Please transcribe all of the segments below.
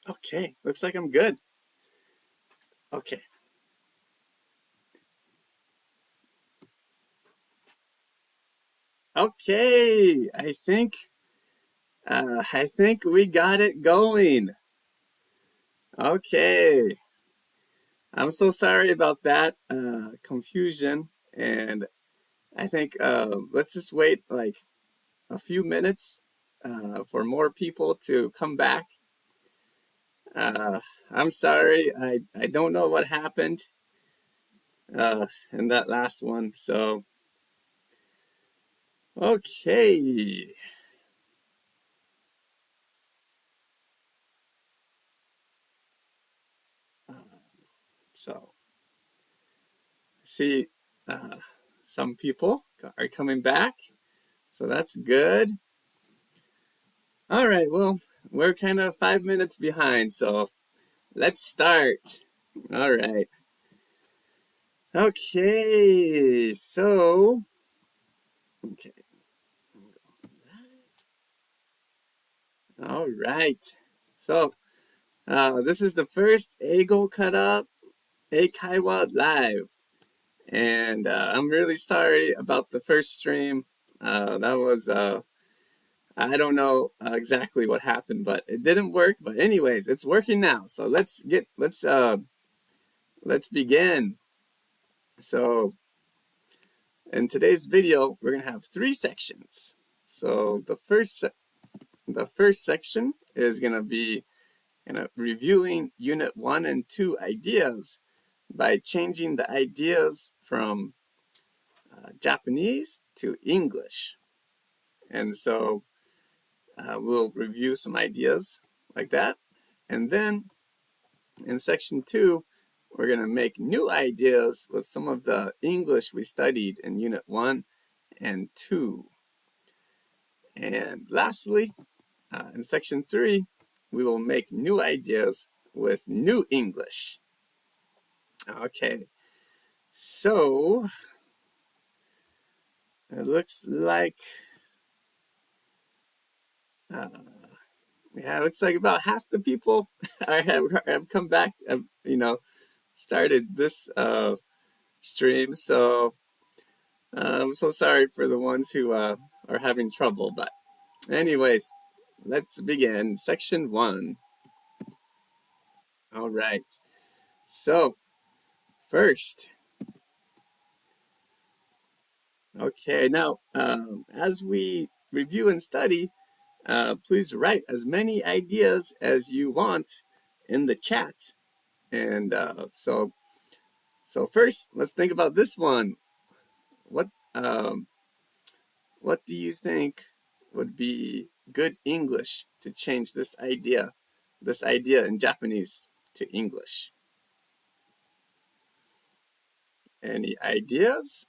Okay, looks like I'm good. Okay. Okay, I think we got it going. Okay. I'm so sorry about that confusion, and I think let's just wait like a few minutes for more people to come back. Uh, I'm sorry, I don't know what happened in that last one. So, okay. Uh, so, see, uh, some people are coming back, so that's good. All right, well, we're kind of 5 minutes behind, so let's start. All right. Okay, so, okay. All right. So, this is the first Ego Kara Eikaiwa Live. And I'm really sorry about the first stream. That was I don't know exactly what happened, but it didn't work. But anyways, it's working now. So let's begin. So in today's video, we're gonna have three sections. So the first section is gonna be reviewing Unit 1 and 2 ideas by changing the ideas from Japanese to English. And so we'll review some ideas like that. And then in section 2, we're going to make new ideas with some of the English we studied in Unit 1 and 2. And lastly, in section 3, we will make new ideas with new English. Okay, so it looks like, uh, yeah, it looks like about half the people have come back, started this stream. So I'm so sorry for the ones who are having trouble. But anyways, let's begin. Section 1. All right. So first, okay, now as we review and study, please write as many ideas as you want in the chat. And so first, let's think about this one. What um, what do you think would be good English to change this idea in Japanese to English? Any ideas?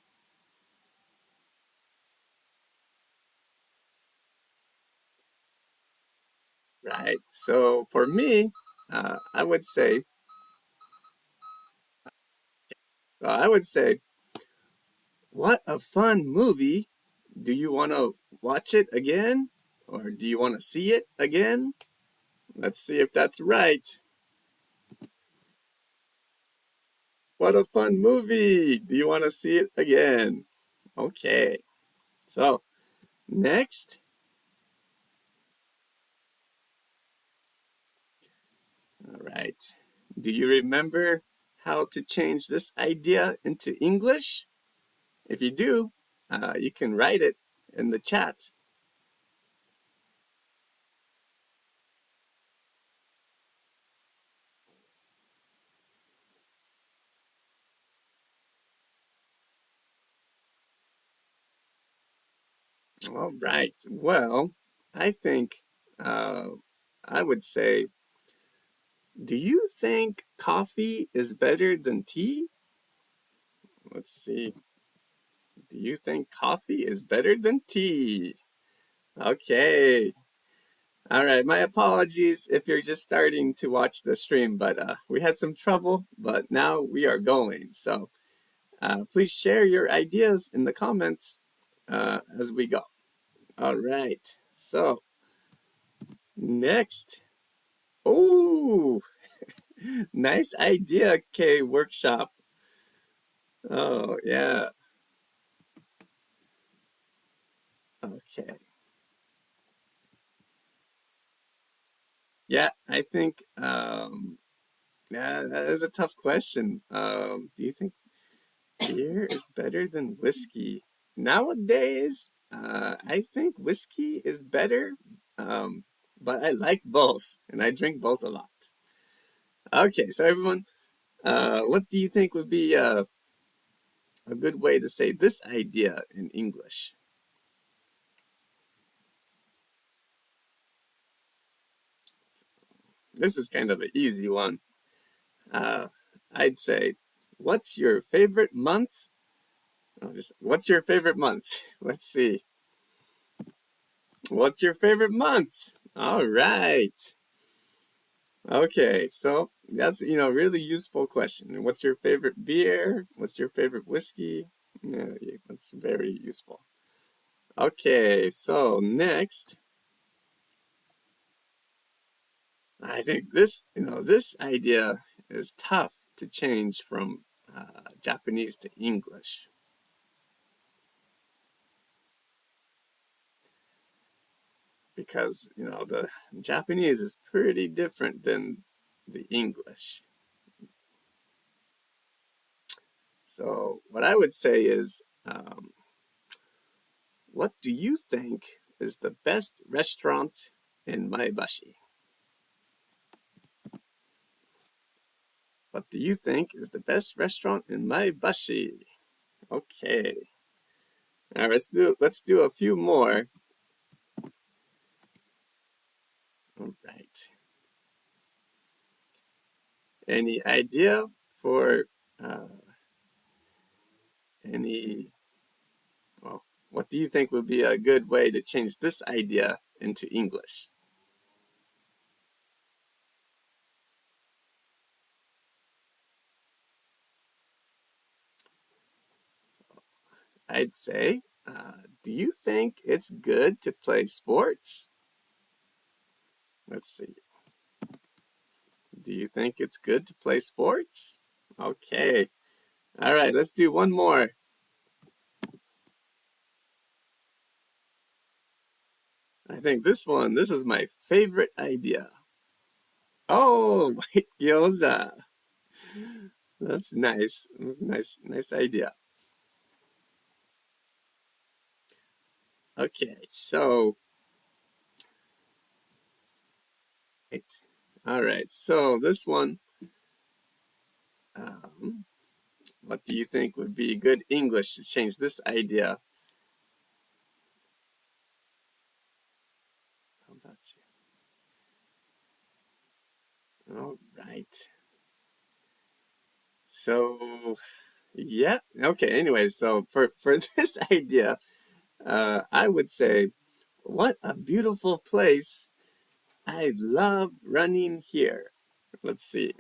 Right. So for me, I would say, what a fun movie. Do you want to watch it again? Or do you want to see it again? Let's see if that's right. What a fun movie. Do you want to see it again? Okay. So next. All right. Do you remember how to change this idea into English? If you do, you can write it in the chat. All right. Well, I think uh, I would say, do you think coffee is better than tea? Let's see. Do you think coffee is better than tea? Okay. All right. My apologies if you're just starting to watch the stream, but we had some trouble, but now we are going. So please share your ideas in the comments as we go. All right. So next, Oh, nice idea, K workshop. Oh, yeah. Okay. Yeah, I think yeah, that is a tough question. Do you think beer is better than whiskey? Nowadays, I think whiskey is better, um, but I like both, and I drink both a lot. Okay, so everyone, what do you think would be a good way to say this idea in English? This is kind of an easy one. Uh, I'd say, what's your favorite month? What's your favorite month? Let's see. What's your favorite month? All right. Okay, so that's really useful question. And what's your favorite beer? What's your favorite whiskey? Yeah, that's very useful. Okay, so next, I think this idea is tough to change from Japanese to English because the Japanese is pretty different than the English. So what I would say is, what do you think is the best restaurant in Maebashi? What do you think is the best restaurant in Maebashi? Okay. All right, let's do a few more. All right. Any idea for uh, any? Well, what do you think would be a good way to change this idea into English? I'd say, do you think it's good to play sports? Let's see. Do you think it's good to play sports? Okay. All right, let's do one more. I think this is my favorite idea. Oh, white gyoza. That's nice. Nice idea. Okay, so, right. All right, so this one, um, what do you think would be good English to change this idea? How about you? All right. So, yeah. Okay, anyways, so for this idea, I would say, what a beautiful place. I love running here. Let's see.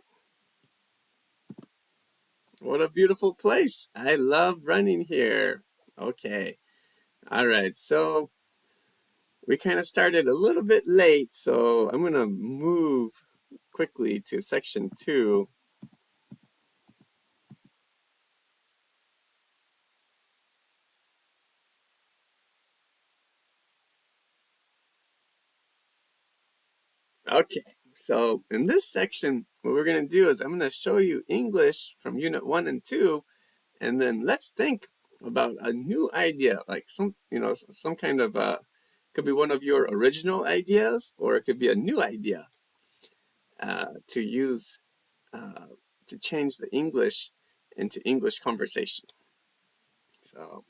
What a beautiful place. I love running here. Okay. All right. So we kind of started a little bit late, so I'm going to move quickly to section 2. Okay. So in this section, what we're going to do is I'm going to show you English from unit 1 and 2, and then let's think about a new idea, like some kind of could be one of your original ideas, or it could be a new idea to use uh, to change the English into English conversation. So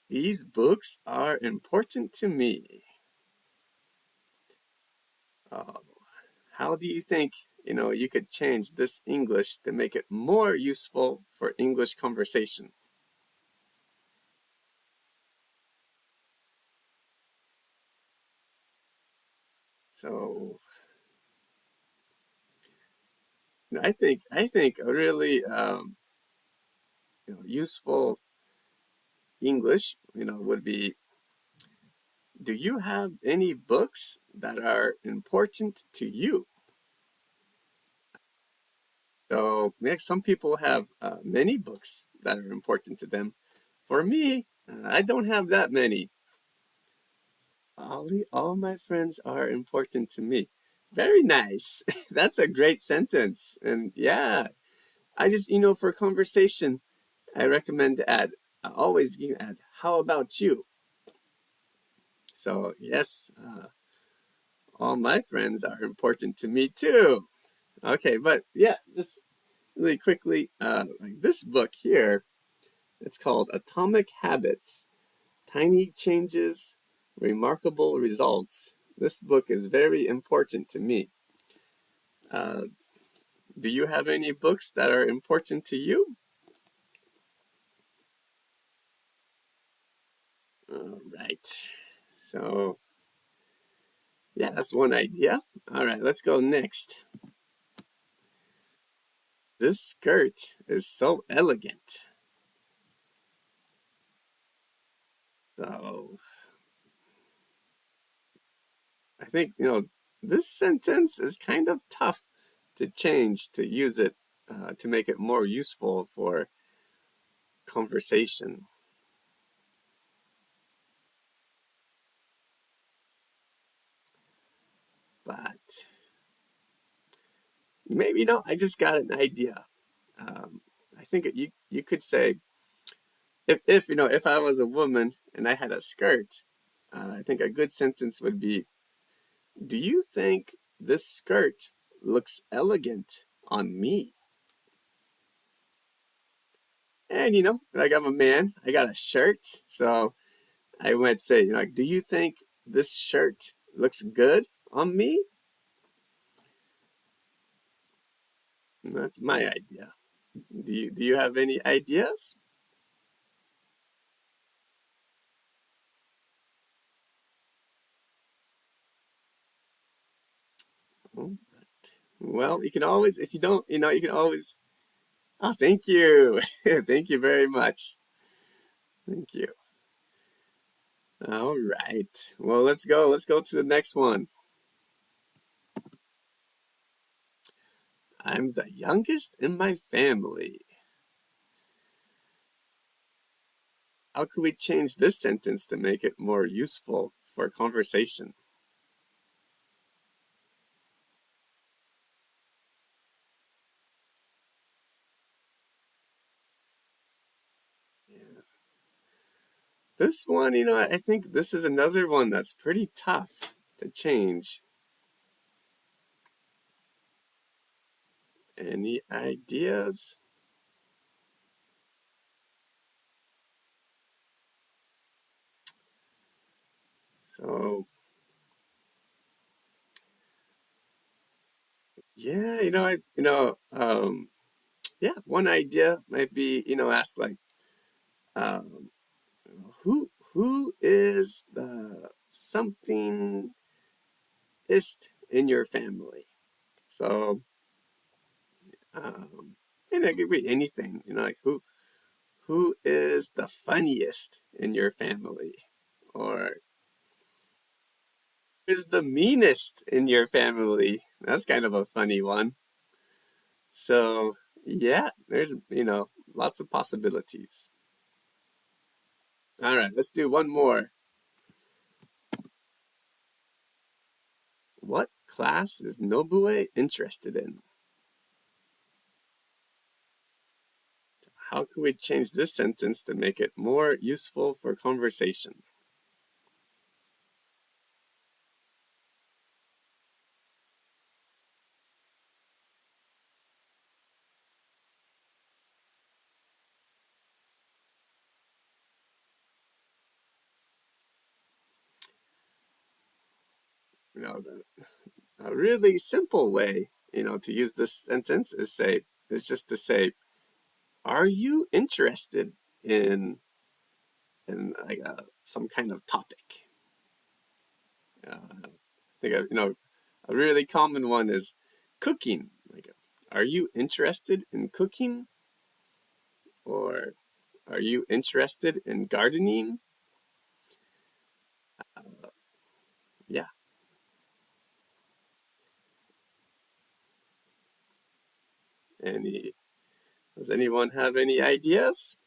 these books are important to me. Uh, how do you think you could change this English to make it more useful for English conversation? So I think a really useful English would be do you have any books that are important to you? So, yeah, some people have many books that are important to them. For me, I don't have that many. All my friends are important to me. Very nice. That's a great sentence. And yeah, I just, for conversation, I recommend to add, always you add, how about you? So, yes, all my friends are important to me too. Okay, but yeah, just really quickly, like this book here, it's called Atomic Habits, Tiny Changes, Remarkable Results. This book is very important to me. Uh, do you have any books that are important to you? All right. So, yeah, that's one idea. All right, let's go next. This skirt is so elegant. So, I think, this sentence is kind of tough to change, to use it, to make it more useful for conversation. But maybe, I just got an idea. I think you could say, if I was a woman and I had a skirt, I think a good sentence would be, do you think this skirt looks elegant on me? And like I'm a man, I got a shirt, so I might say, like, do you think this shirt looks good on me? And that's my idea. Do you have any ideas? All right. Well, you can always, if you don't, you can always. Oh, thank you, thank you very much. Thank you. All right. Well, let's go. Let's go to the next one. I'm the youngest in my family. How could we change this sentence to make it more useful for conversation? Yeah. This one, I think this is another one that's pretty tough to change. Any ideas? So, yeah, yeah, one idea might be, ask like, um, who is the somethingist in your family? So, and it could be anything, like who is the funniest in your family, or is the meanest in your family? That's kind of a funny one. So, yeah, there's lots of possibilities. All right, let's do one more. What class is Nobue interested in? How can we change this sentence to make it more useful for conversation? A really simple way, to use this sentence is just to say, "Are you interested in like some kind of topic?" I think a really common one is cooking. Like, are you interested in cooking? Or are you interested in gardening? Yeah. Any, does anyone have any ideas?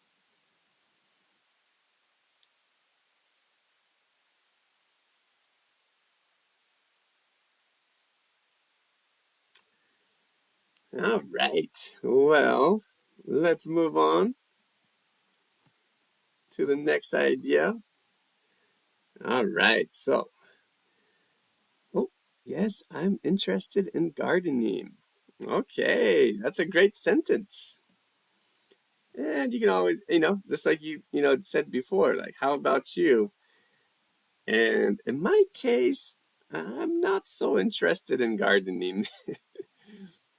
All right. Well, let's move on to the next idea. All right. So, oh, yes, I'm interested in gardening. Okay, that's a great sentence. And you can always, just like you said before, like, how about you? And in my case, I'm not so interested in gardening,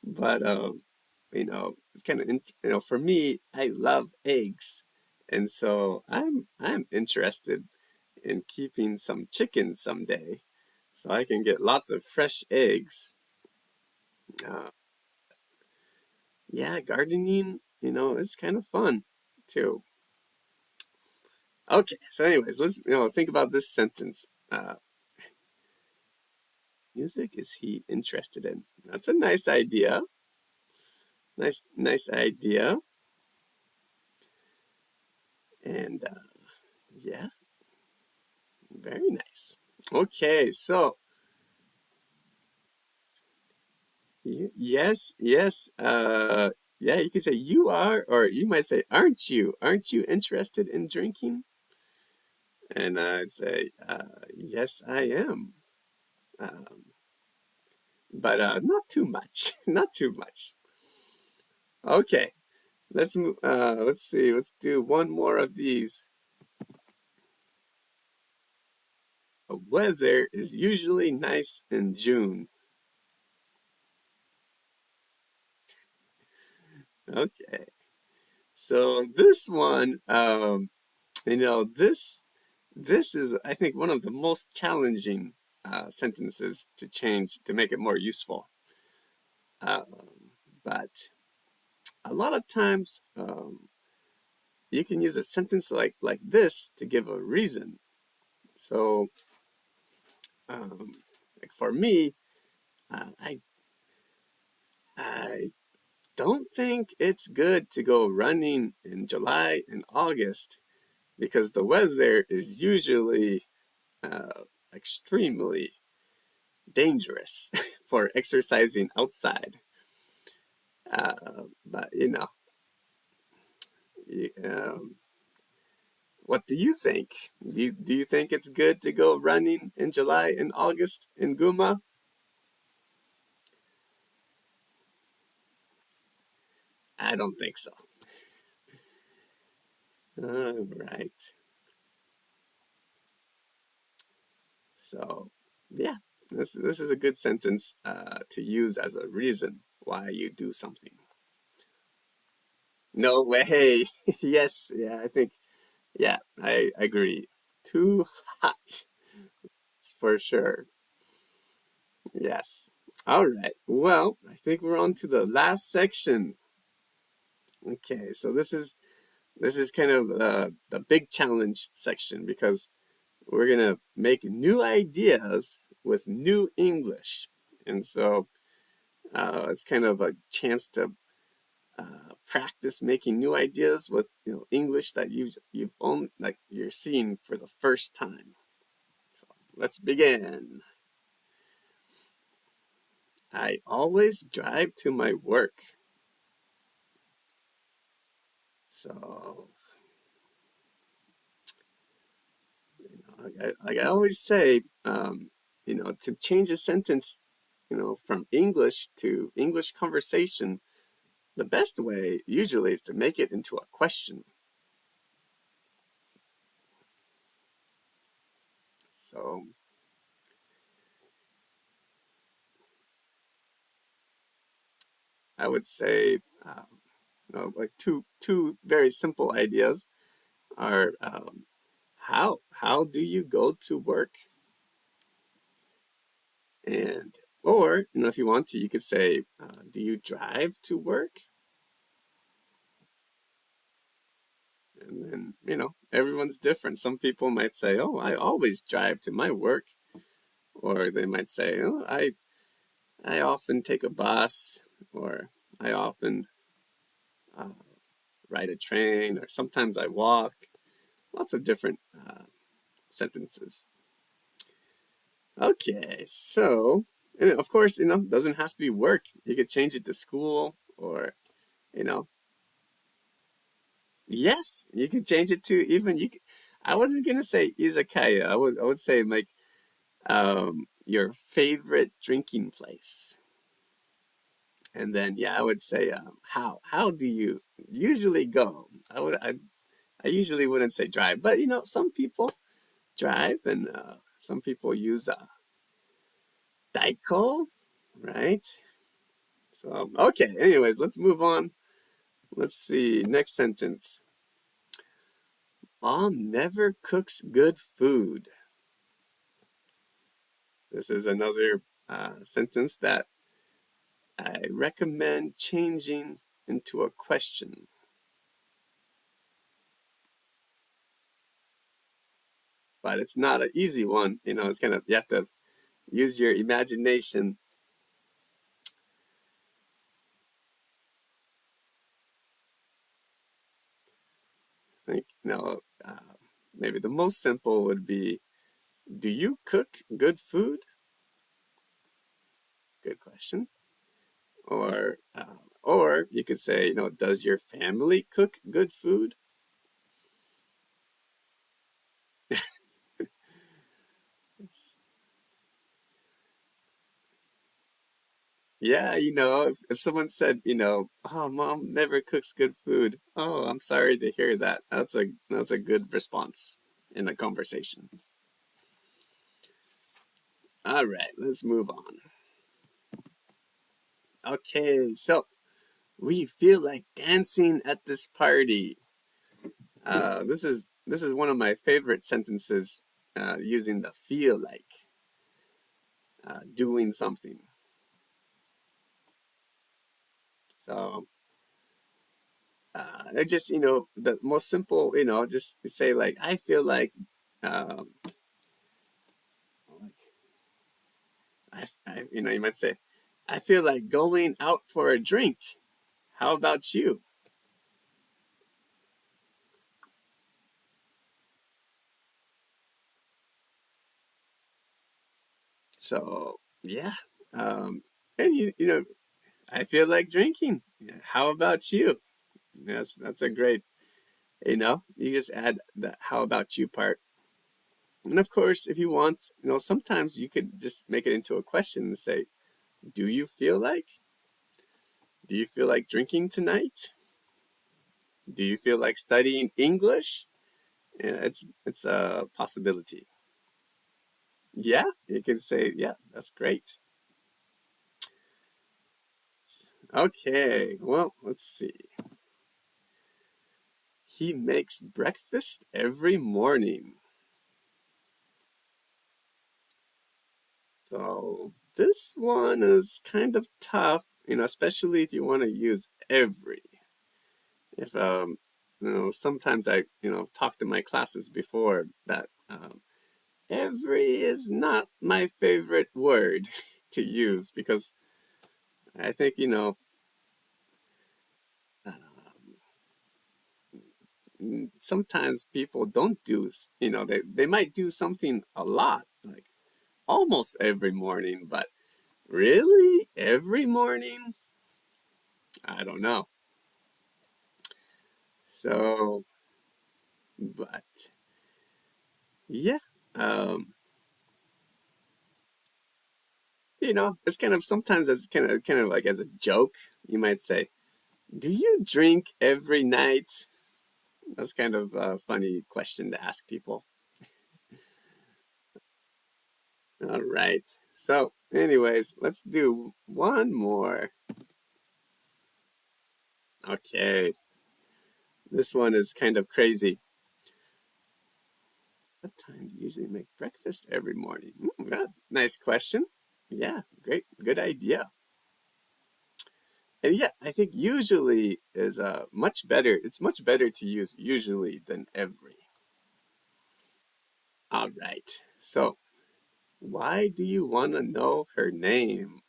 but it's kind of, for me, I love eggs, and so I'm interested in keeping some chickens someday, so I can get lots of fresh eggs. Uh, yeah, gardening, it's kind of fun too. Okay, so anyways, let's think about this sentence. Music is he interested in? That's a nice idea. Nice idea. And yeah, very nice. Okay, so yes. Yeah, you can say you are, or you might say, aren't you? Aren't you interested in drinking? And I'd say, yes, I am. Um, but not too much. Not too much. Okay, let's move. Let's see. Let's do one more of these. Weather is usually nice in June. Okay. So this one, this is, I think, one of the most challenging sentences to change to make it more useful. But a lot of times, you can use a sentence like this to give a reason. So, um, like for me, uh, I I don't think it's good to go running in July and August because the weather is usually extremely dangerous for exercising outside. But what do you think? Do you think it's good to go running in July and August in Guma? I don't think so. All right. So yeah, this is a good sentence to use as a reason why you do something. No way. Yes, yeah, I think yeah, I agree. Too hot, it's for sure. Yes. All right. Well, I think we're on to the last section. Okay, so this is kind of the big challenge section because we're gonna make new ideas with new English, and so it's kind of a chance to practice making new ideas with English that you've only like you're seeing for the first time. So let's begin. I always drive to my work. So like I always say, to change a sentence, from English to English conversation, the best way usually is to make it into a question. So I would say, like two very simple ideas are how do you go to work, and or if you want to, you could say, do you drive to work? And then, everyone's different. Some people might say, oh, I always drive to my work. Or they might say, oh, I often take a bus, or I often uh, ride a train, or sometimes I walk. Lots of different sentences. Okay, so, and of course, doesn't have to be work. You could change it to school, or, you know, yes, you could change it to even you. I wasn't gonna say izakaya. I would say like your favorite drinking place. And then yeah, I would say how do you usually go? I usually wouldn't say drive, but some people drive, and some people use daiko, right? So okay, anyways, let's move on. Let's see, next sentence. Mom never cooks good food. This is another sentence that I recommend changing into a question. But it's not an easy one. It's kind of, you have to use your imagination. I think, maybe the most simple would be, do you cook good food? Good question. Or you could say, does your family cook good food? Yeah, if someone said, oh, mom never cooks good food. Oh, I'm sorry to hear that. That's a good response in a conversation. All right, let's move on. Okay, so we feel like dancing at this party. This is one of my favorite sentences, using the feel like, doing something. So I just the most simple, just say like I feel like, like you might say, I feel like going out for a drink. How about you? So yeah, and I feel like drinking. Yeah, how about you? Yes, that's a great. You just add the "how about you" part, and of course, if you want, sometimes you could just make it into a question and say, "Do you feel like? Do you feel like drinking tonight? Do you feel like studying English?" Yeah, it's a possibility. Yeah, you can say, "Yeah, that's great." Okay, well, let's see. He makes breakfast every morning. So this one is kind of tough, especially if you want to use every. If sometimes I talk to my classes before that, every is not my favorite word to use, because I think sometimes people don't do, they might do something a lot, like almost every morning, but really every morning, I don't know. So, but yeah, um, it's kind of, sometimes it's kind of like as a joke, you might say, "Do you drink every night?" That's kind of a funny question to ask people. All right. So, anyways, let's do one more. Okay, this one is kind of crazy. What time do you usually make breakfast every morning? That's a nice question. Yeah, great, good idea. And yeah, I think usually is much better. It's much better to use usually than every. All right. So Why do you want to know her name?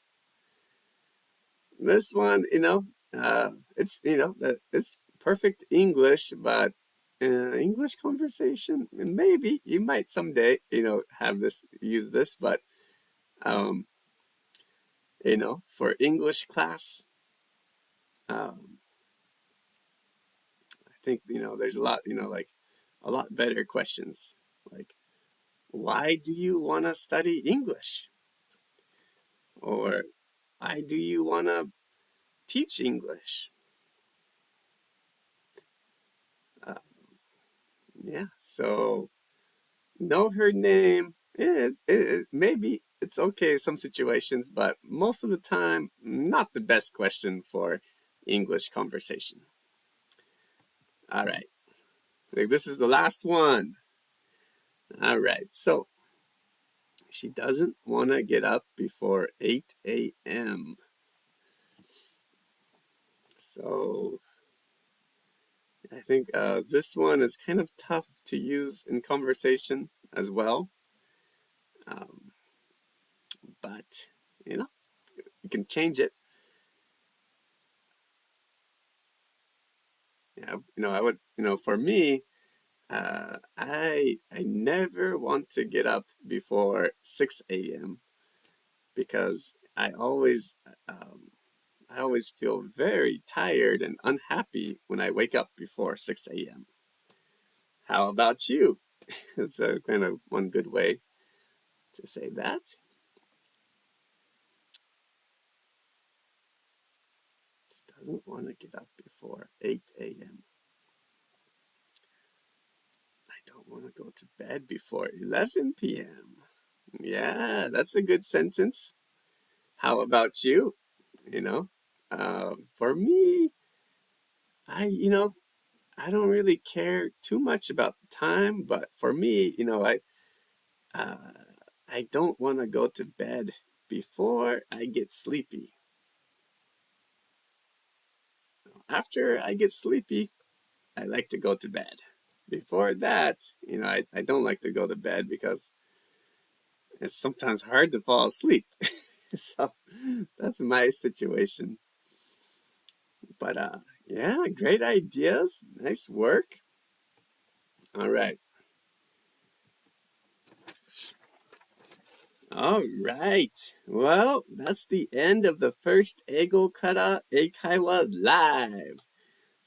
This one, it's perfect English, but English conversation, maybe you might someday, use this, but um, for English class, um, I think, there's a lot, like a lot better questions, like, why do you want to study English? Or why do you want to teach English? Uh, yeah, so know her name. Maybe it's okay some situations, but most of the time, not the best question for English conversation. All right, this is the last one. All right, so she doesn't want to get up before 8 a.m. So I think this one is kind of tough to use in conversation as well. Um, but, you can change it. Yeah, I would, for me, I never want to get up before 6 a.m. because I always feel very tired and unhappy when I wake up before 6 a.m. How about you? It's a kind of one good way to say that. She doesn't want to get up before 8 a.m. I don't want to go to bed before 11 p.m. Yeah, that's a good sentence. How about you? You know, for me, I don't really care too much about the time, but for me, uh, I don't want to go to bed before I get sleepy. After I get sleepy, I like to go to bed. Before that, I don't like to go to bed because it's sometimes hard to fall asleep. So that's my situation. But yeah, great ideas. Nice work. All right. All right. Well, that's the end of the first Ego Kara Eikaiwa Live.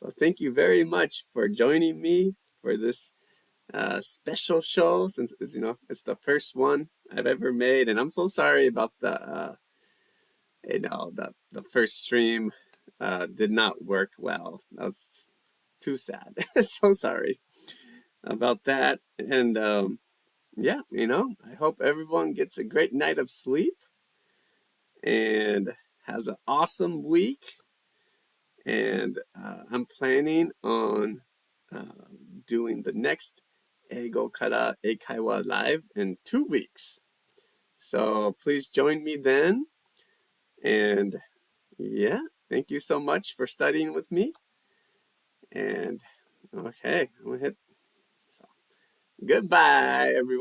So thank you very much for joining me for this special show since it's the first one I've ever made, and I'm so sorry about the first stream did not work well. That was too sad. So sorry about that. And yeah, I hope everyone gets a great night of sleep and has an awesome week. And I'm planning on doing the next Ego Kara Eikaiwa Live in 2 weeks. So please join me then. And yeah, thank you so much for studying with me. And okay, I'm gonna hit. So goodbye, everyone.